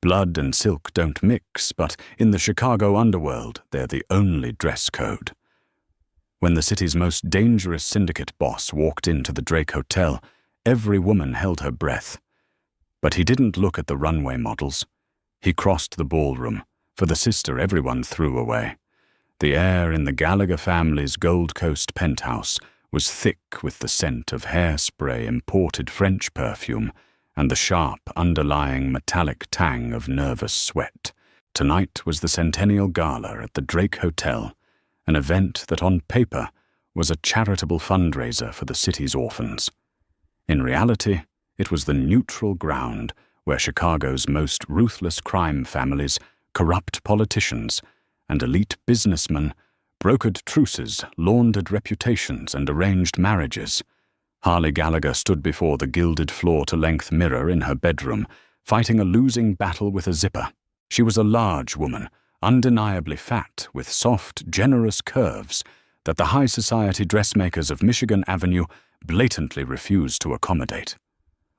Blood and silk don't mix, but in the Chicago underworld, they're the only dress code. When the city's most dangerous syndicate boss walked into the Drake Hotel, every woman held her breath. But he didn't look at the runway models. He crossed the ballroom, for the sister everyone threw away. The air in the Gallagher family's Gold Coast penthouse was thick with the scent of hairspray imported French perfume and the sharp underlying metallic tang of nervous sweat. Tonight was the Centennial Gala at the Drake Hotel, an event that on paper was a charitable fundraiser for the city's orphans. In reality, it was the neutral ground where Chicago's most ruthless crime families, corrupt politicians, and elite businessmen brokered truces, laundered reputations, and arranged marriages. Harley Gallagher stood before the gilded floor-to-length mirror in her bedroom, fighting a losing battle with a zipper. She was a large woman, undeniably fat, with soft, generous curves that the high society dressmakers of Michigan Avenue blatantly refused to accommodate.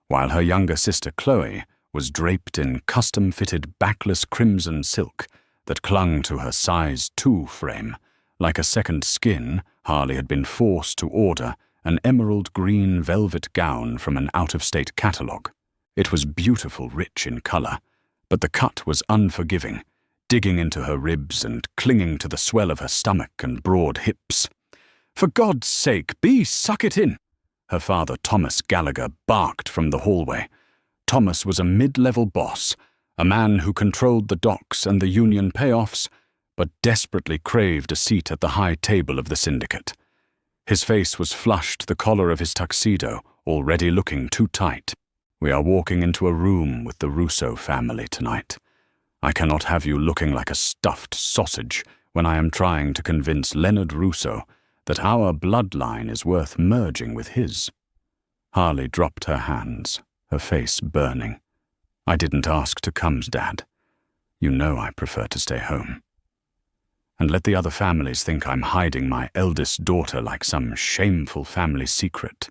While her younger sister Chloe was draped in custom-fitted backless crimson silk that clung to her size 2 frame. Like a second skin, Harley had been forced to order an emerald green velvet gown from an out-of-state catalogue. It was beautiful, rich in colour, but the cut was unforgiving, digging into her ribs and clinging to the swell of her stomach and broad hips. "For God's sake, Bea, suck it in!" her father Thomas Gallagher barked from the hallway. Thomas was a mid-level boss, a man who controlled the docks and the union payoffs, but desperately craved a seat at the high table of the syndicate. His face was flushed, the collar of his tuxedo already looking too tight. "We are walking into a room with the Russo family tonight. I cannot have you looking like a stuffed sausage when I am trying to convince Leonard Russo that our bloodline is worth merging with his." Harley dropped her hands, her face burning. "I didn't ask to come, Dad. You know I prefer to stay home. And let the other families think I'm hiding my eldest daughter like some shameful family secret."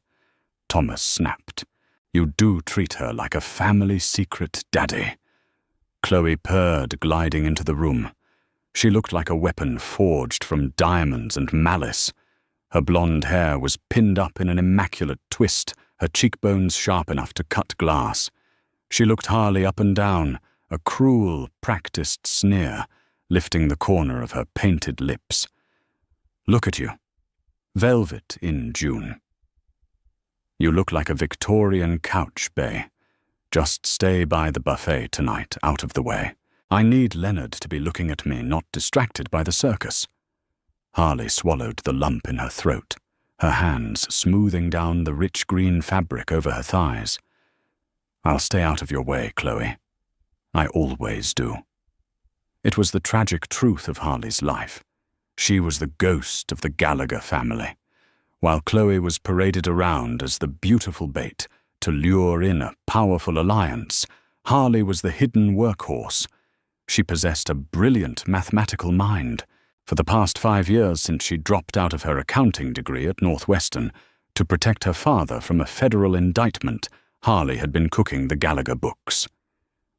Thomas snapped. "You do treat her like a family secret, Daddy." Chloe purred, gliding into the room. She looked like a weapon forged from diamonds and malice. Her blonde hair was pinned up in an immaculate twist, her cheekbones sharp enough to cut glass. She looked Harley up and down, a cruel, practiced sneer, lifting the corner of her painted lips. "Look at you. Velvet in June. You look like a Victorian couch, Bea. Just stay by the buffet tonight, out of the way. I need Leonard to be looking at me, not distracted by the circus." Harley swallowed the lump in her throat, her hands smoothing down the rich green fabric over her thighs. "I'll stay out of your way, Chloe. I always do." It was the tragic truth of Harley's life. She was the ghost of the Gallagher family, while Chloe was paraded around as the beautiful bait to lure in a powerful alliance. Harley was the hidden workhorse. She possessed a brilliant mathematical mind. For the past 5 years since she dropped out of her accounting degree at Northwestern to protect her father from a federal indictment, Harley had been cooking the Gallagher books.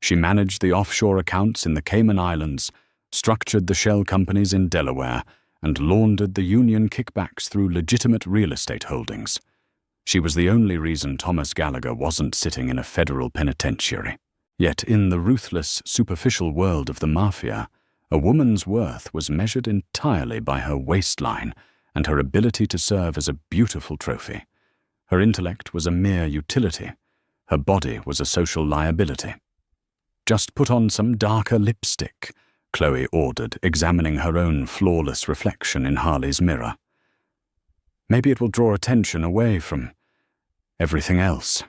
She managed the offshore accounts in the Cayman Islands, structured the shell companies in Delaware, and laundered the union kickbacks through legitimate real estate holdings. She was the only reason Thomas Gallagher wasn't sitting in a federal penitentiary. Yet in the ruthless, superficial world of the Mafia, a woman's worth was measured entirely by her waistline and her ability to serve as a beautiful trophy. Her intellect was a mere utility. Her body was a social liability. "Just put on some darker lipstick," Chloe ordered, examining her own flawless reflection in Harley's mirror. "Maybe it will draw attention away from everything else."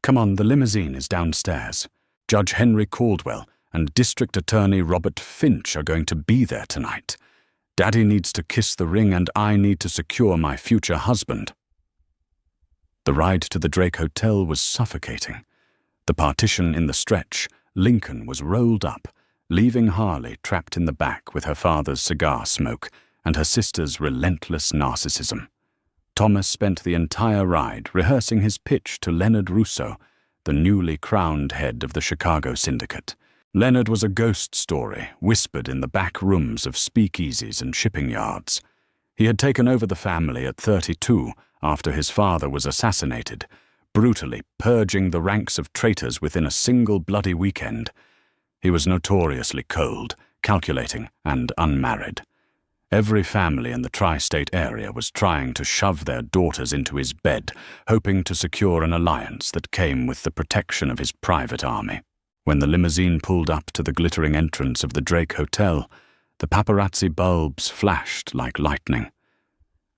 "Come on, the limousine is downstairs. Judge Henry Caldwell and District Attorney Robert Finch are going to be there tonight. Daddy needs to kiss the ring and I need to secure my future husband." The ride to the Drake Hotel was suffocating. The partition in the stretch, Lincoln was rolled up, leaving Harley trapped in the back with her father's cigar smoke and her sister's relentless narcissism. Thomas spent the entire ride rehearsing his pitch to Leonard Russo, the newly crowned head of the Chicago syndicate. Leonard was a ghost story, whispered in the back rooms of speakeasies and shipping yards. He had taken over the family at 32 after his father was assassinated, brutally purging the ranks of traitors within a single bloody weekend. He was notoriously cold, calculating, and unmarried. Every family in the tri-state area was trying to shove their daughters into his bed, hoping to secure an alliance that came with the protection of his private army. When the limousine pulled up to the glittering entrance of the Drake Hotel, the paparazzi bulbs flashed like lightning.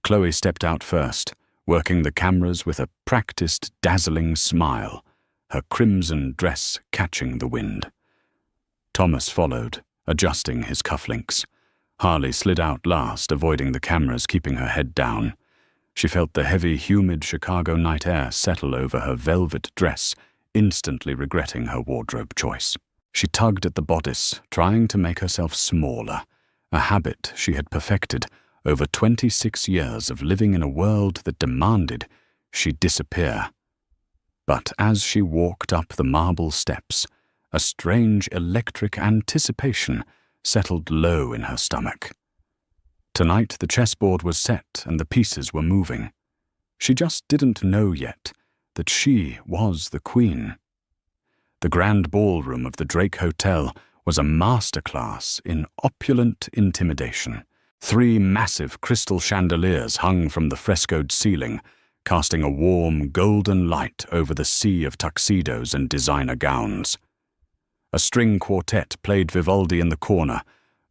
Chloe stepped out first, working the cameras with a practiced, dazzling smile, her crimson dress catching the wind. Thomas followed, adjusting his cufflinks. Harley slid out last, avoiding the cameras, keeping her head down. She felt the heavy, humid Chicago night air settle over her velvet dress, instantly regretting her wardrobe choice. She tugged at the bodice, trying to make herself smaller, a habit she had perfected over 26 years of living in a world that demanded she disappear. But as she walked up the marble steps, a strange electric anticipation settled low in her stomach. Tonight the chessboard was set and the pieces were moving. She just didn't know yet that she was the queen. The grand ballroom of the Drake Hotel was a masterclass in opulent intimidation. 3 massive crystal chandeliers hung from the frescoed ceiling, casting a warm, golden light over the sea of tuxedos and designer gowns. A string quartet played Vivaldi in the corner,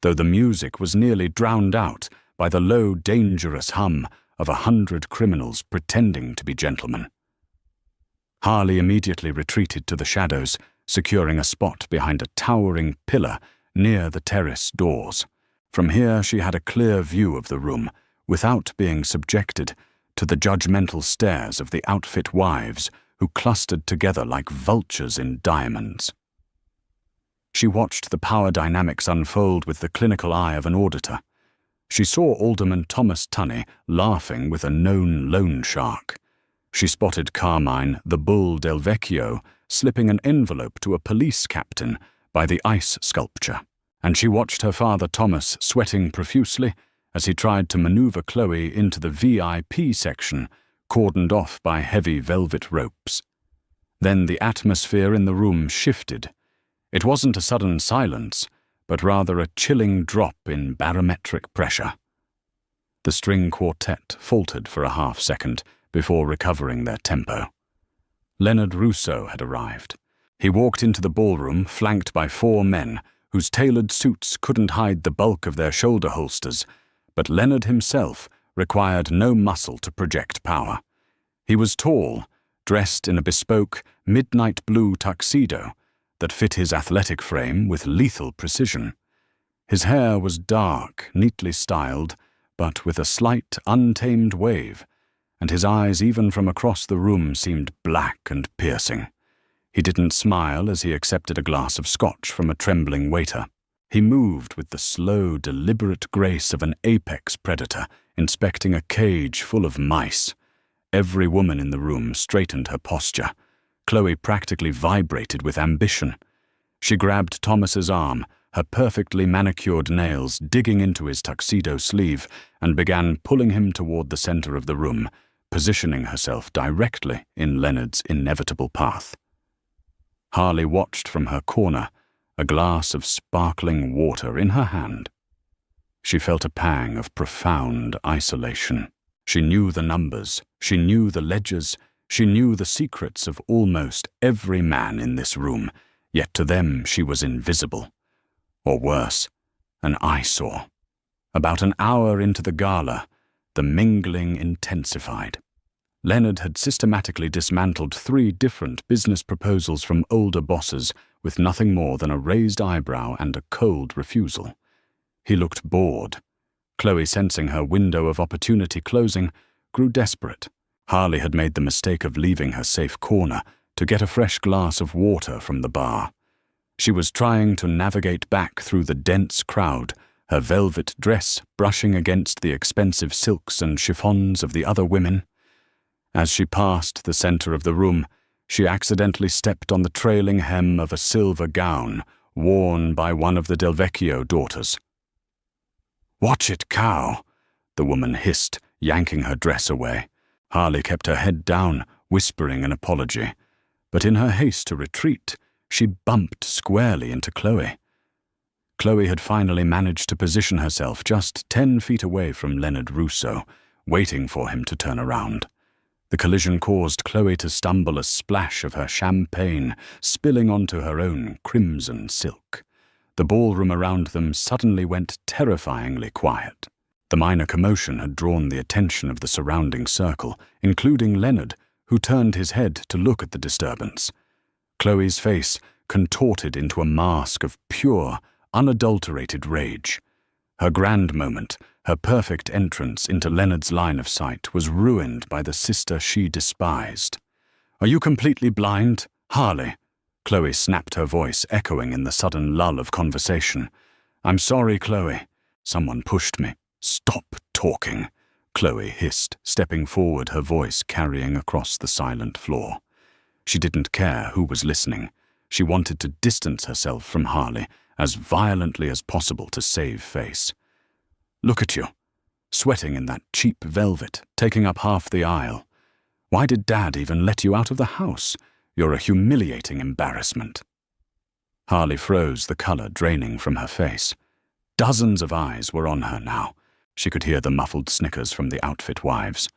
though the music was nearly drowned out by the low, dangerous hum of 100 criminals pretending to be gentlemen. Harley immediately retreated to the shadows, securing a spot behind a towering pillar near the terrace doors. From here she had a clear view of the room, without being subjected to the judgmental stares of the outfit wives who clustered together like vultures in diamonds. She watched the power dynamics unfold with the clinical eye of an auditor. She saw Alderman Thomas Tunney laughing with a known loan shark. She spotted Carmine, the bull del Vecchio, slipping an envelope to a police captain by the ice sculpture. And she watched her father Thomas sweating profusely as he tried to maneuver Chloe into the VIP section, cordoned off by heavy velvet ropes. Then the atmosphere in the room shifted. It wasn't a sudden silence, but rather a chilling drop in barometric pressure. The string quartet faltered for a half-second before recovering their tempo. Leonard Russo had arrived. He walked into the ballroom flanked by 4 men whose tailored suits couldn't hide the bulk of their shoulder holsters, but Leonard himself required no muscle to project power. He was tall, dressed in a bespoke midnight blue tuxedo that fit his athletic frame with lethal precision. His hair was dark, neatly styled, but with a slight, untamed wave, and his eyes even from across the room seemed black and piercing. He didn't smile as he accepted a glass of scotch from a trembling waiter. He moved with the slow, deliberate grace of an apex predator inspecting a cage full of mice. Every woman in the room straightened her posture. Chloe practically vibrated with ambition. She grabbed Thomas's arm, her perfectly manicured nails digging into his tuxedo sleeve, and began pulling him toward the center of the room, positioning herself directly in Leonard's inevitable path. Harley watched from her corner, a glass of sparkling water in her hand. She felt a pang of profound isolation. She knew the numbers, she knew the ledgers, she knew the secrets of almost every man in this room, yet to them she was invisible. Or worse, an eyesore. About an hour into the gala, the mingling intensified. Leonard had systematically dismantled 3 different business proposals from older bosses with nothing more than a raised eyebrow and a cold refusal. He looked bored. Chloe, sensing her window of opportunity closing, grew desperate. Harley had made the mistake of leaving her safe corner to get a fresh glass of water from the bar. She was trying to navigate back through the dense crowd, her velvet dress brushing against the expensive silks and chiffons of the other women. As she passed the center of the room, she accidentally stepped on the trailing hem of a silver gown worn by one of the Del Vecchio daughters. "Watch it, cow," the woman hissed, yanking her dress away. Harley kept her head down, whispering an apology, but in her haste to retreat, she bumped squarely into Chloe. Chloe had finally managed to position herself just 10 feet away from Leonard Russo, waiting for him to turn around. The collision caused Chloe to stumble, a splash of her champagne spilling onto her own crimson silk. The ballroom around them suddenly went terrifyingly quiet. The minor commotion had drawn the attention of the surrounding circle, including Leonard, who turned his head to look at the disturbance. Chloe's face contorted into a mask of pure, unadulterated rage. Her grand moment, her perfect entrance into Leonard's line of sight, was ruined by the sister she despised. "Are you completely blind, Harley?" Chloe snapped, her voice echoing in the sudden lull of conversation. "I'm sorry, Chloe. Someone pushed me." "Stop talking," Chloe hissed, stepping forward, her voice carrying across the silent floor. She didn't care who was listening. She wanted to distance herself from Harley as violently as possible to save face. "Look at you, sweating in that cheap velvet, taking up half the aisle. Why did Dad even let you out of the house? You're a humiliating embarrassment." Harley froze, the color draining from her face. Dozens of eyes were on her now. She could hear the muffled snickers from the outfit wives.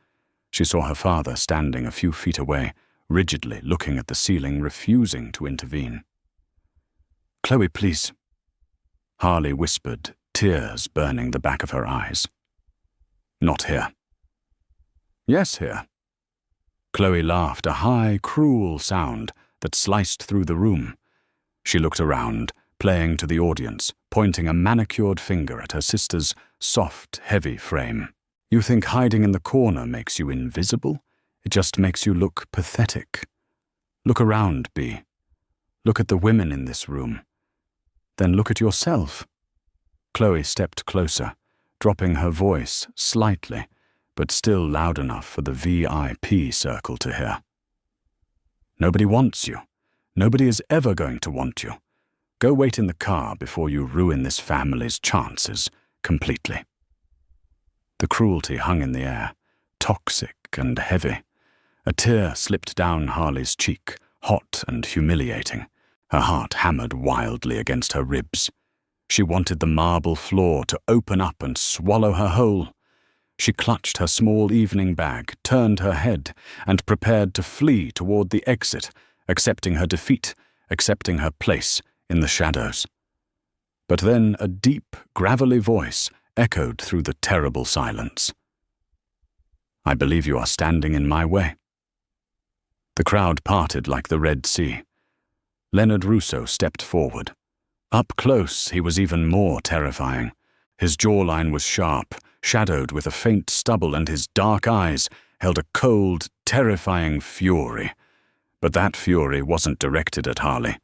She saw her father standing a few feet away, rigidly looking at the ceiling, refusing to intervene. "Chloe, please," Harley whispered, tears burning the back of her eyes. "Not here." "Yes, here." Chloe laughed, a high, cruel sound that sliced through the room. She looked around, playing to the audience, pointing a manicured finger at her sister's soft, heavy frame. "You think hiding in the corner makes you invisible? It just makes you look pathetic. Look around, Bea. Look at the women in this room. Then look at yourself." Chloe stepped closer, dropping her voice slightly, but still loud enough for the VIP circle to hear. "Nobody wants you. Nobody is ever going to want you. Go wait in the car before you ruin this family's chances completely." The cruelty hung in the air, toxic and heavy. A tear slipped down Harley's cheek, hot and humiliating. Her heart hammered wildly against her ribs. She wanted the marble floor to open up and swallow her whole. She clutched her small evening bag, turned her head, and prepared to flee toward the exit, accepting her defeat, accepting her place in the shadows. But then a deep, gravelly voice echoed through the terrible silence. "I believe you are standing in my way." The crowd parted like the Red Sea. Leonard Russo stepped forward. Up close, he was even more terrifying. His jawline was sharp, shadowed with a faint stubble, and his dark eyes held a cold, terrifying fury. But that fury wasn't directed at Harley.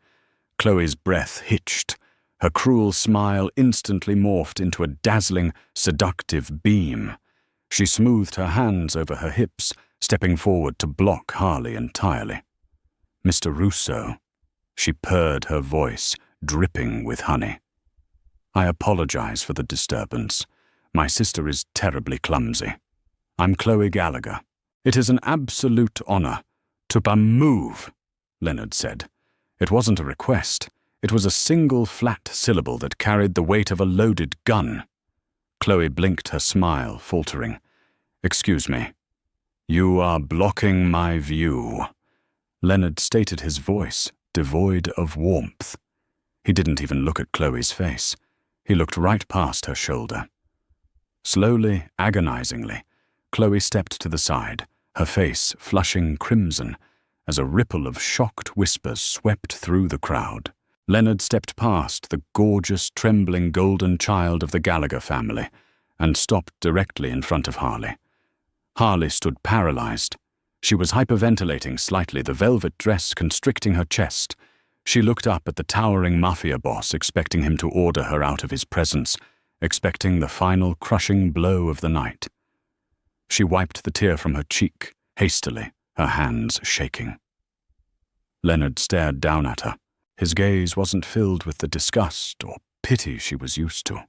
Chloe's breath hitched. Her cruel smile instantly morphed into a dazzling, seductive beam. She smoothed her hands over her hips, stepping forward to block Harley entirely. "Mr. Russo," she purred, her voice dripping with honey. "I apologize for the disturbance. My sister is terribly clumsy. I'm Chloe Gallagher." "It is an absolute honor to move," Leonard said. It wasn't a request. It was a single flat syllable that carried the weight of a loaded gun. Chloe blinked, her smile faltering. "Excuse me. You are blocking my view." Leonard stated, his voice devoid of warmth. He didn't even look at Chloe's face. He looked right past her shoulder. Slowly, agonizingly, Chloe stepped to the side, her face flushing crimson, as a ripple of shocked whispers swept through the crowd. Leonard stepped past the gorgeous, trembling golden child of the Gallagher family and stopped directly in front of Harley. Harley stood paralyzed. She was hyperventilating slightly, the velvet dress constricting her chest. She looked up at the towering Mafia boss, expecting him to order her out of his presence, expecting the final crushing blow of the night. She wiped the tear from her cheek, hastily, her hands shaking. Leonard stared down at her. His gaze wasn't filled with the disgust or pity she was used to.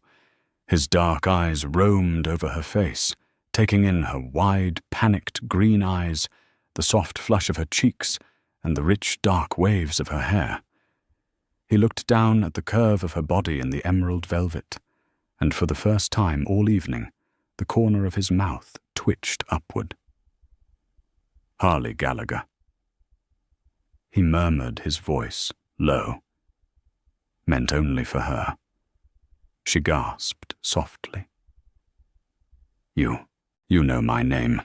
His dark eyes roamed over her face, taking in her wide, panicked green eyes, the soft flush of her cheeks, and the rich, dark waves of her hair. He looked down at the curve of her body in the emerald velvet, and for the first time all evening, the corner of his mouth twitched upward. Harley Gallagher. He murmured his voice, low, meant only for her. She gasped softly. You know my name.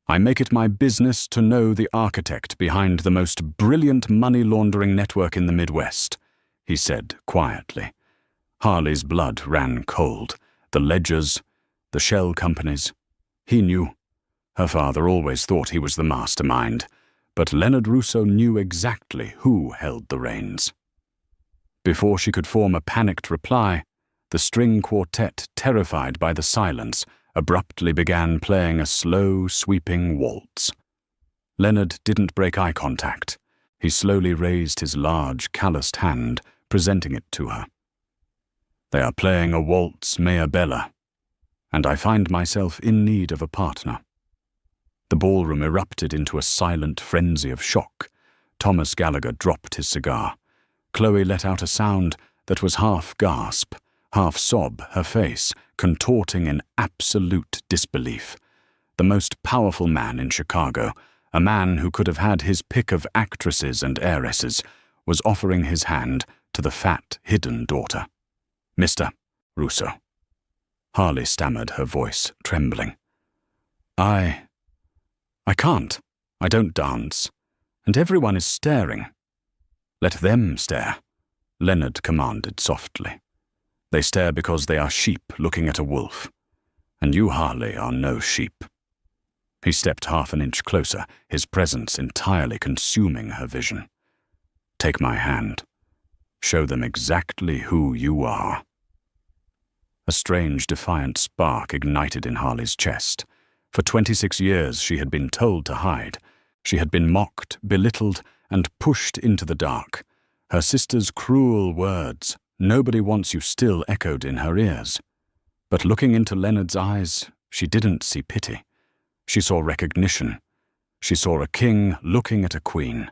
I make it my business to know the architect behind the most brilliant money-laundering network in the Midwest, he said quietly. Harley's blood ran cold. The ledgers, the shell companies. He knew. Her father always thought he was the mastermind, but Leonard Russo knew exactly who held the reins. Before she could form a panicked reply, the string quartet, terrified by the silence, abruptly began playing a slow, sweeping waltz. Leonard didn't break eye contact. He slowly raised his large, calloused hand, presenting it to her. They are playing a waltz mea bella, and I find myself in need of a partner. The ballroom erupted into a silent frenzy of shock. Thomas Gallagher dropped his cigar. Chloe let out a sound that was half gasp, half sob, her face contorting in absolute disbelief. The most powerful man in Chicago, a man who could have had his pick of actresses and heiresses, was offering his hand to the fat, hidden daughter. Mr. Russo. Harley stammered, her voice trembling. I can't. I don't dance. And everyone is staring. Let them stare, Leonard commanded softly. They stare because they are sheep looking at a wolf. And you, Harley, are no sheep. He stepped half an inch closer, his presence entirely consuming her vision. Take my hand. Show them exactly who you are. A strange, defiant spark ignited in Harley's chest. For 26 years she had been told to hide. She had been mocked, belittled, and pushed into the dark. Her sister's cruel words, "Nobody wants you," still echoed in her ears. But looking into Leonard's eyes, she didn't see pity. She saw recognition. She saw a king looking at a queen.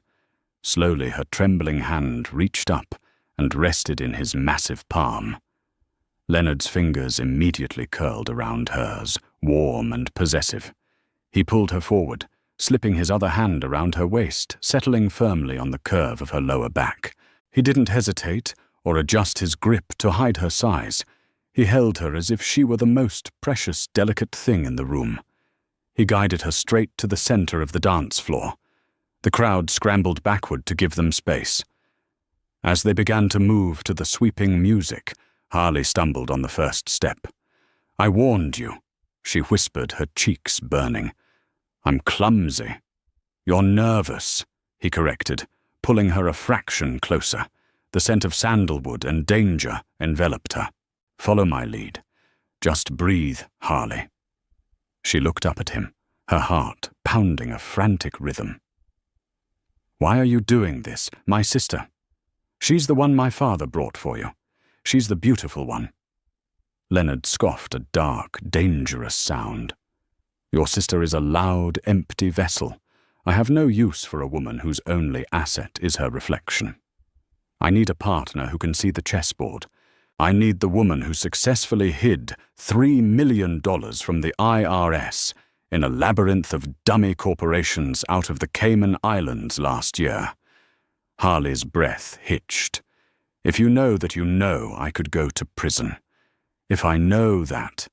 Slowly her trembling hand reached up and rested in his massive palm. Leonard's fingers immediately curled around hers, warm and possessive. He pulled her forward, slipping his other hand around her waist, settling firmly on the curve of her lower back. He didn't hesitate or adjust his grip to hide her size. He held her as if she were the most precious, delicate thing in the room. He guided her straight to the center of the dance floor. The crowd scrambled backward to give them space. As they began to move to the sweeping music, Harley stumbled on the first step. I warned you, she whispered, her cheeks burning. I'm clumsy. You're nervous, he corrected, pulling her a fraction closer. The scent of sandalwood and danger enveloped her. Follow my lead. Just breathe, Harley. She looked up at him, her heart pounding a frantic rhythm. Why are you doing this? My sister. She's the one my father brought for you. She's the beautiful one. Leonard scoffed a dark, dangerous sound. Your sister is a loud, empty vessel. I have no use for a woman whose only asset is her reflection. I need a partner who can see the chessboard. I need the woman who successfully hid $3 million from the IRS in a labyrinth of dummy corporations out of the Cayman Islands last year. Harley's breath hitched. If you know that you know, I could go to prison. If I know that,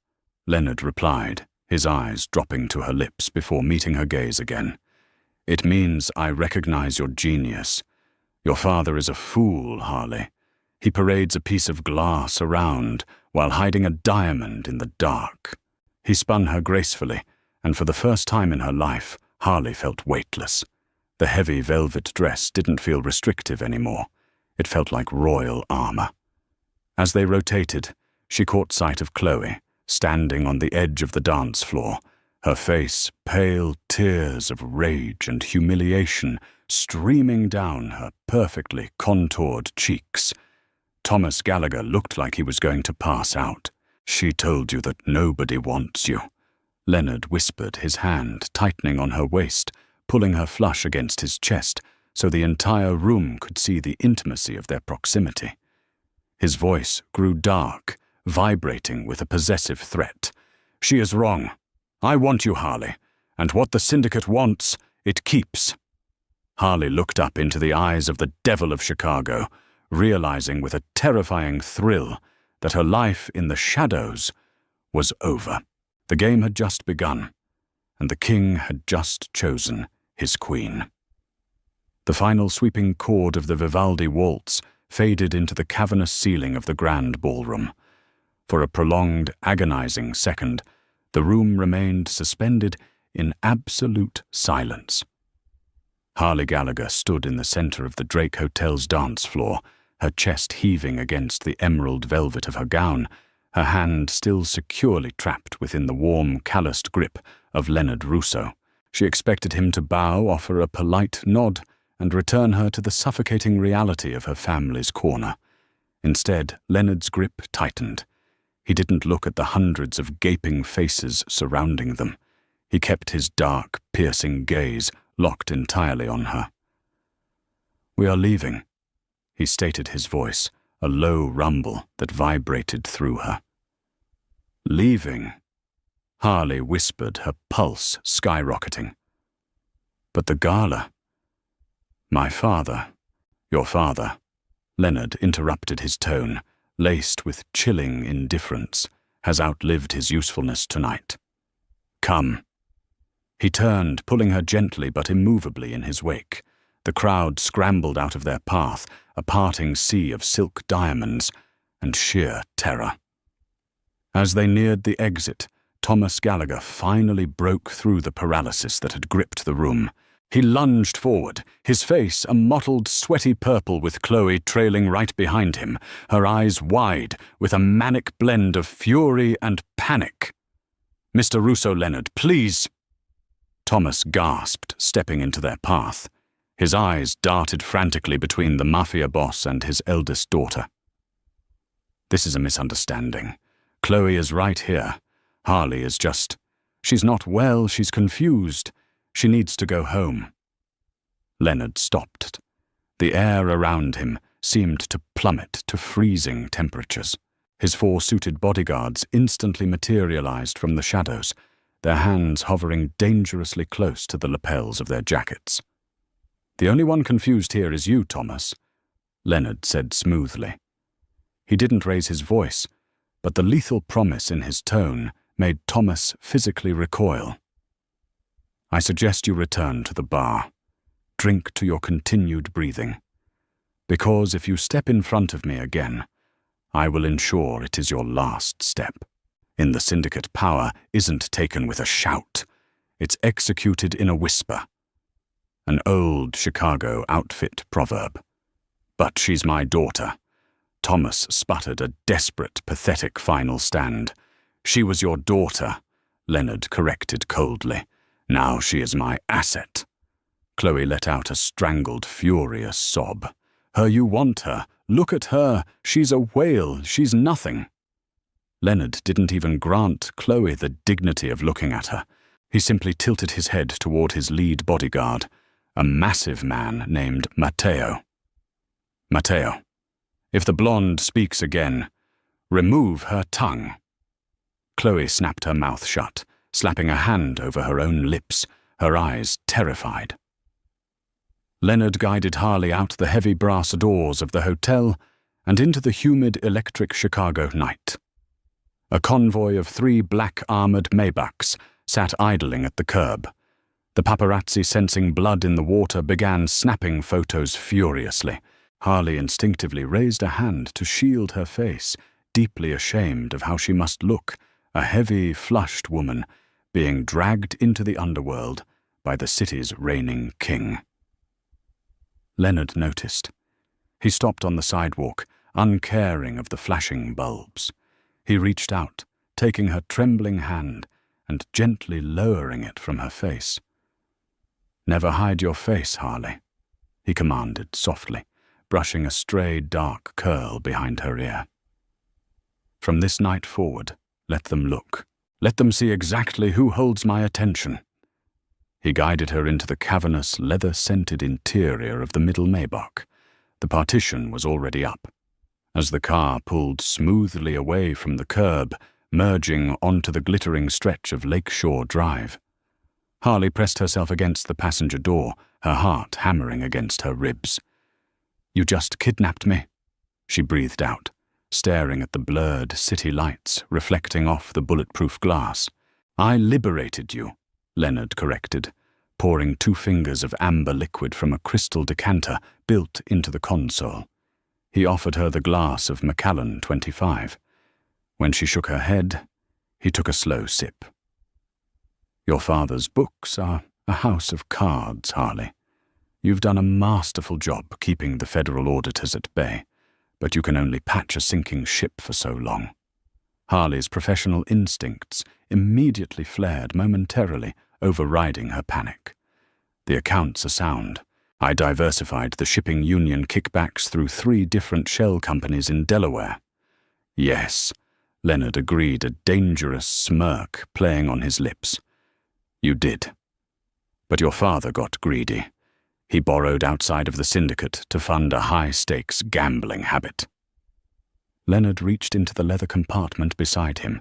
Leonard replied, his eyes dropping to her lips before meeting her gaze again. It means I recognize your genius. Your father is a fool, Harley. He parades a piece of glass around while hiding a diamond in the dark. He spun her gracefully, and for the first time in her life, Harley felt weightless. The heavy velvet dress didn't feel restrictive anymore. It felt like royal armor. As they rotated, she caught sight of Chloe, standing on the edge of the dance floor, her face pale tears of rage and humiliation streaming down her perfectly contoured cheeks. Thomas Gallagher looked like he was going to pass out. "She told you that nobody wants you," Leonard whispered, his hand tightening on her waist, pulling her flush against his chest so the entire room could see the intimacy of their proximity. His voice grew dark, vibrating with a possessive threat. "She is wrong. I want you, Harley, and what the Syndicate wants, it keeps." Harley looked up into the eyes of the Devil of Chicago, realizing with a terrifying thrill that her life in the shadows was over. The game had just begun, and the king had just chosen his queen. The final sweeping chord of the Vivaldi waltz faded into the cavernous ceiling of the grand ballroom. For a prolonged, agonizing second, the room remained suspended in absolute silence. Harley Gallagher stood in the center of the Drake Hotel's dance floor, her chest heaving against the emerald velvet of her gown, her hand still securely trapped within the warm, calloused grip of Leonard Russo. She expected him to bow, offer a polite nod, and return her to the suffocating reality of her family's corner. Instead, Leonard's grip tightened. He didn't look at the hundreds of gaping faces surrounding them. He kept his dark, piercing gaze locked entirely on her. "We are leaving," he stated, his voice a low rumble that vibrated through her. "Leaving?" Harley whispered, her pulse skyrocketing. "But the gala?" "My father, your father," Leonard interrupted, his tone laced with chilling indifference, "has outlived his usefulness tonight. Come." He turned, pulling her gently but immovably in his wake. The crowd scrambled out of their path, a parting sea of silk diamonds and sheer terror. As they neared the exit, Thomas Gallagher finally broke through the paralysis that had gripped the room. He lunged forward, his face a mottled, sweaty purple with Chloe trailing right behind him, her eyes wide with a manic blend of fury and panic. "Mr. Russo, Leonard, please!" Thomas gasped, stepping into their path. His eyes darted frantically between the Mafia boss and his eldest daughter. "This is a misunderstanding. Chloe is right here. Harley is just... She's not well, she's confused. She needs to go home." Leonard stopped. The air around him seemed to plummet to freezing temperatures. His 4 suited bodyguards instantly materialized from the shadows, their hands hovering dangerously close to the lapels of their jackets. "The only one confused here is you, Thomas," Leonard said smoothly. He didn't raise his voice, but the lethal promise in his tone made Thomas physically recoil. "I suggest you return to the bar. Drink to your continued breathing. Because if you step in front of me again, I will ensure it is your last step. In the Syndicate, power isn't taken with a shout. It's executed in a whisper." An old Chicago outfit proverb. "But she's my daughter." Thomas sputtered a desperate, pathetic final stand. "She was your daughter," Leonard corrected coldly. "Now she is my asset." Chloe let out a strangled, furious sob. "Her you want her. Look at her. She's a whale. She's nothing." Leonard didn't even grant Chloe the dignity of looking at her. He simply tilted his head toward his lead bodyguard, a massive man named Matteo. "Matteo, if the blonde speaks again, remove her tongue." Chloe snapped her mouth shut, slapping a hand over her own lips, her eyes terrified. Leonard guided Harley out the heavy brass doors of the hotel and into the humid electric Chicago night. A convoy of 3 black-armored Maybachs sat idling at the curb. The paparazzi, sensing blood in the water, began snapping photos furiously. Harley instinctively raised a hand to shield her face, deeply ashamed of how she must look, a heavy, flushed woman being dragged into the underworld by the city's reigning king. Leonard noticed. He stopped on the sidewalk, uncaring of the flashing bulbs. He reached out, taking her trembling hand, and gently lowering it from her face. "Never hide your face, Harley," he commanded softly, brushing a stray dark curl behind her ear. "From this night forward, let them look. Let them see exactly who holds my attention." He guided her into the cavernous, leather-scented interior of the middle Maybach. The partition was already up. As the car pulled smoothly away from the curb, merging onto the glittering stretch of Lakeshore Drive, Harley pressed herself against the passenger door, her heart hammering against her ribs. "You just kidnapped me," she breathed out, staring at the blurred city lights reflecting off the bulletproof glass. "I liberated you," Leonard corrected, pouring 2 fingers of amber liquid from a crystal decanter built into the console. He offered her the glass of Macallan 25. When she shook her head, he took a slow sip. "Your father's books are a house of cards, Harley. You've done a masterful job keeping the federal auditors at bay, but you can only patch a sinking ship for so long." Harley's professional instincts immediately flared momentarily, overriding her panic. "The accounts are sound. I diversified the shipping union kickbacks through 3 different shell companies in Delaware." "Yes," Leonard agreed, a dangerous smirk playing on his lips. "You did. But your father got greedy. He borrowed outside of the syndicate to fund a high-stakes gambling habit." Leonard reached into the leather compartment beside him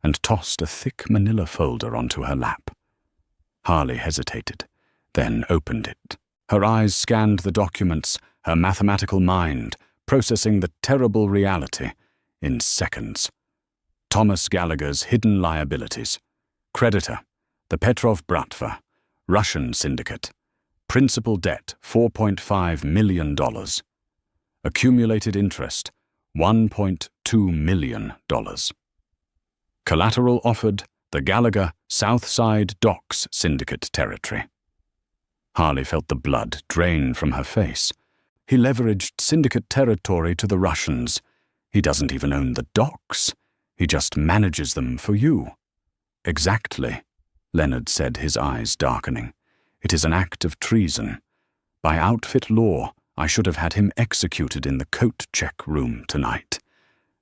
and tossed a thick manila folder onto her lap. Harley hesitated, then opened it. Her eyes scanned the documents, her mathematical mind processing the terrible reality in seconds. Thomas Gallagher's hidden liabilities. Creditor, the Petrov Bratva, Russian syndicate. Principal debt, $4.5 million. Accumulated interest, $1.2 million. Collateral offered, the Gallagher Southside Docks Syndicate territory. Harley felt the blood drain from her face. He leveraged syndicate territory to the Russians. He doesn't even own the docks. He just manages them for you. "Exactly," Leonard said, his eyes darkening. "It is an act of treason. By outfit law, I should have had him executed in the coat check room tonight.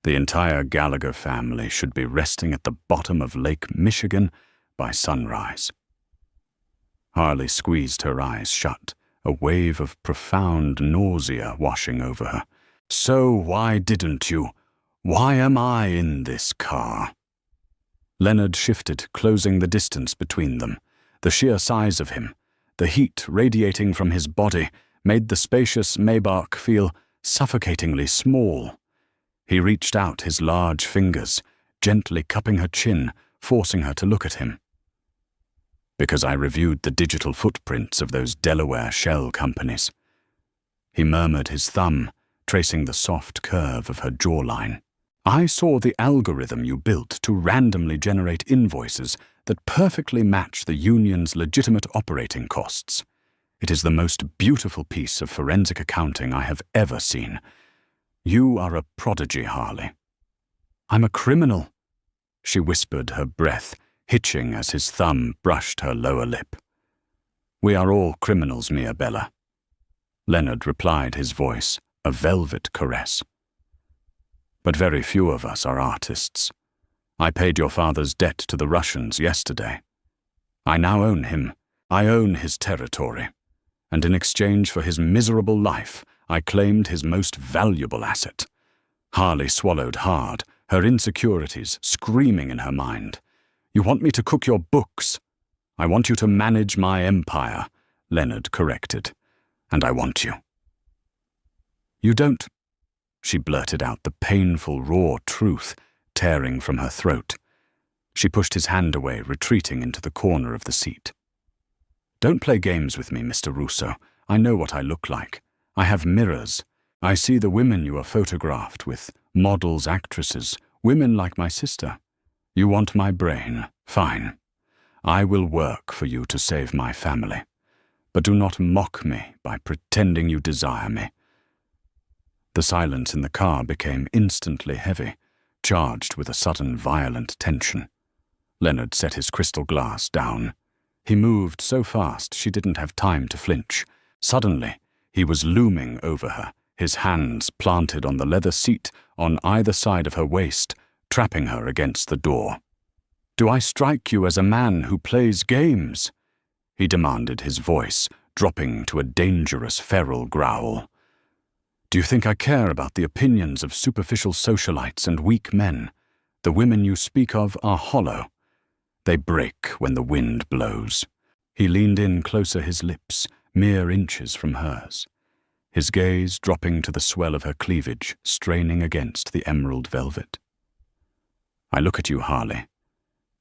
The entire Gallagher family should be resting at the bottom of Lake Michigan by sunrise." Harley squeezed her eyes shut, a wave of profound nausea washing over her. "So why didn't you? Why am I in this car?" Leonard shifted, closing the distance between them. The sheer size of him, the heat radiating from his body, made the spacious Maybach feel suffocatingly small. He reached out his large fingers, gently cupping her chin, forcing her to look at him. "Because I reviewed the digital footprints of those Delaware shell companies." He murmured, his thumb tracing the soft curve of her jawline. "I saw the algorithm you built to randomly generate invoices that perfectly match the union's legitimate operating costs. It is the most beautiful piece of forensic accounting I have ever seen. You are a prodigy, Harley." "I'm a criminal," she whispered, her breath hitching as his thumb brushed her lower lip. "We are all criminals, Mia Bella," Leonard replied, his voice a velvet caress. "But very few of us are artists. I paid your father's debt to the Russians yesterday. I now own him. I own his territory. And in exchange for his miserable life, I claimed his most valuable asset." Harley swallowed hard, her insecurities screaming in her mind. "You want me to cook your books?" "I want you to manage my empire," Leonard corrected. "And I want you." "You don't," she blurted out, the painful, raw truth tearing from her throat. She pushed his hand away, retreating into the corner of the seat. "Don't play games with me, Mr. Russo. I know what I look like. I have mirrors. I see the women you are photographed with, models, actresses, women like my sister. You want my brain? Fine. I will work for you to save my family. But do not mock me by pretending you desire me." The silence in the car became instantly heavy, charged with a sudden violent tension. Leonard set his crystal glass down. He moved so fast she didn't have time to flinch. Suddenly, he was looming over her, his hands planted on the leather seat on either side of her waist, trapping her against the door. "Do I strike you as a man who plays games?" he demanded, his voice dropping to a dangerous feral growl. "Do you think I care about the opinions of superficial socialites and weak men? The women you speak of are hollow. They break when the wind blows." He leaned in closer, his lips mere inches from hers, his gaze dropping to the swell of her cleavage, straining against the emerald velvet. "I look at you, Harley,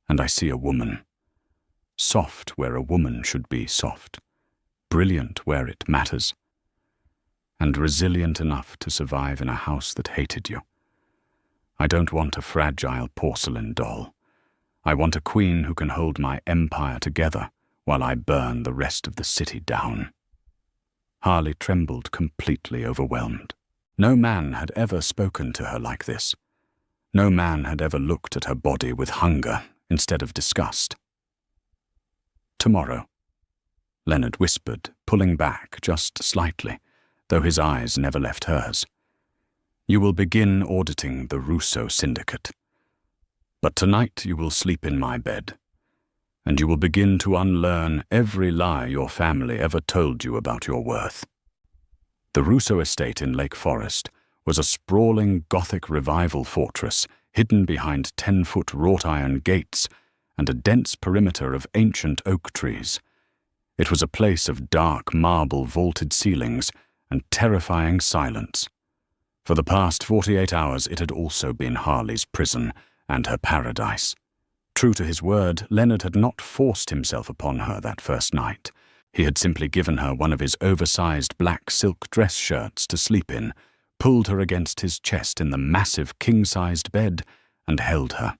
and I see a woman. Soft where a woman should be soft, brilliant where it matters, and resilient enough to survive in a house that hated you. I don't want a fragile porcelain doll. I want a queen who can hold my empire together while I burn the rest of the city down." Harley trembled, completely overwhelmed. No man had ever spoken to her like this. No man had ever looked at her body with hunger instead of disgust. "Tomorrow," Leonard whispered, pulling back just slightly, though his eyes never left hers. "You will begin auditing the Russo syndicate. But tonight you will sleep in my bed, and you will begin to unlearn every lie your family ever told you about your worth." The Russo estate in Lake Forest was a sprawling Gothic revival fortress hidden behind 10-foot wrought iron gates and a dense perimeter of ancient oak trees. It was a place of dark marble vaulted ceilings and terrifying silence. For the past 48 hours it had also been Harley's prison and her paradise. True to his word, Leonard had not forced himself upon her that first night. He had simply given her one of his oversized black silk dress shirts to sleep in, pulled her against his chest in the massive king-sized bed, and held her.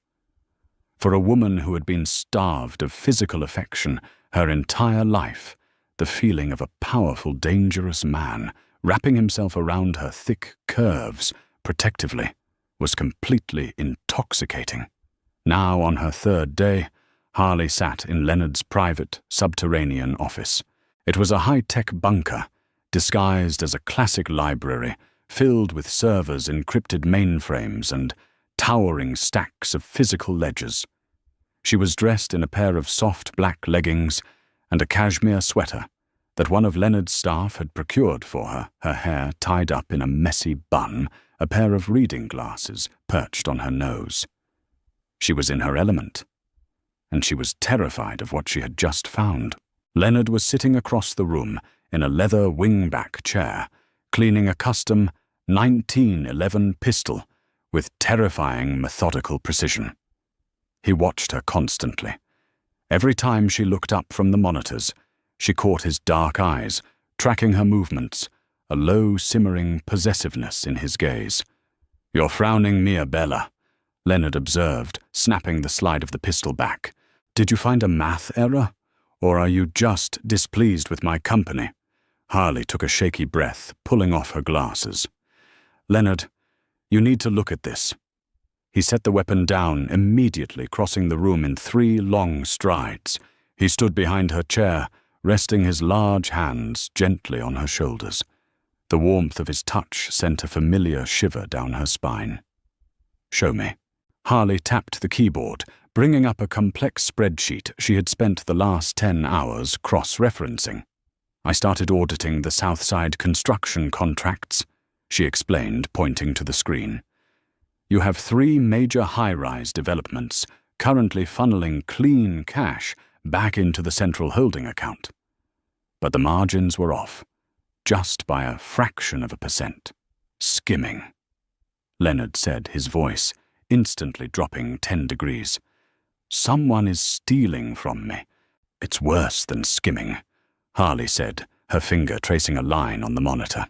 For a woman who had been starved of physical affection her entire life, the feeling of a powerful, dangerous man wrapping himself around her thick curves protectively was completely intoxicating. Now, on her third day, Harley sat in Leonard's private, subterranean office. It was a high-tech bunker, disguised as a classic library, filled with servers, encrypted mainframes, and towering stacks of physical ledgers. She was dressed in a pair of soft black leggings and a cashmere sweater that one of Leonard's staff had procured for her, her hair tied up in a messy bun, a pair of reading glasses perched on her nose. She was in her element, and she was terrified of what she had just found. Leonard was sitting across the room in a leather wingback chair, cleaning a custom 1911 pistol with terrifying methodical precision. He watched her constantly. Every time she looked up from the monitors, she caught his dark eyes, tracking her movements, a low, simmering possessiveness in his gaze. "You're frowning, Mia Bella," Leonard observed, snapping the slide of the pistol back. "Did you find a math error? Or are you just displeased with my company?" Harley took a shaky breath, pulling off her glasses. "Leonard, you need to look at this." He set the weapon down, immediately crossing the room in 3 long strides. He stood behind her chair, resting his large hands gently on her shoulders. The warmth of his touch sent a familiar shiver down her spine. "Show me." Harley tapped the keyboard, bringing up a complex spreadsheet she had spent the last 10 hours cross-referencing. "I started auditing the Southside construction contracts," she explained, pointing to the screen. "You have 3 major high-rise developments currently funneling clean cash back into the central holding account. But the margins were off, just by a fraction of a percent. Skimming," Leonard said, his voice instantly dropping 10 degrees. "Someone is stealing from me." "It's worse than skimming," Harley said, her finger tracing a line on the monitor.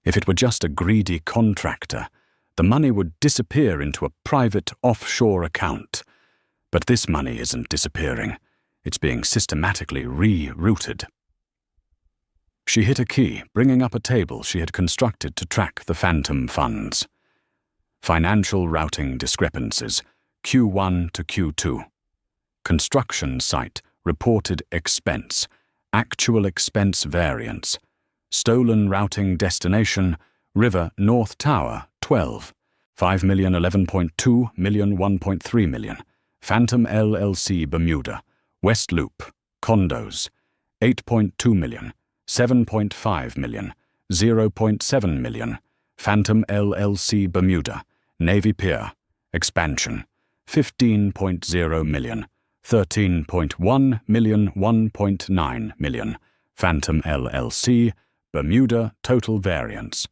"If it were just a greedy contractor, the money would disappear into a private offshore account. But this money isn't disappearing. It's being systematically rerouted." She hit a key, bringing up a table she had constructed to track the phantom funds. Financial routing discrepancies, Q1 to Q2. Construction site, reported expense, actual expense variance. Stolen routing destination, River North Tower, 12. 5,011.2 million 1.3 million. Phantom LLC Bermuda, West Loop, condos, 8.2 million, 7.5 million, 0.7 million. Phantom LLC Bermuda, Navy Pier, expansion, 15.0 million, 13.1 million 1.9 million. Phantom LLC Bermuda total variance,